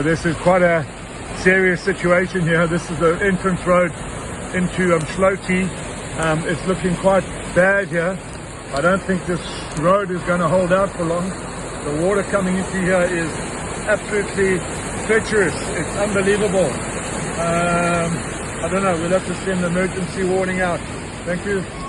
This is quite a serious situation here. This is the entrance road into Sloti. It's looking quite bad here. I don't think this road is going to hold out for long. The water coming into here is absolutely treacherous. It's unbelievable. I don't know, we'll have to send an emergency warning out. Thank you.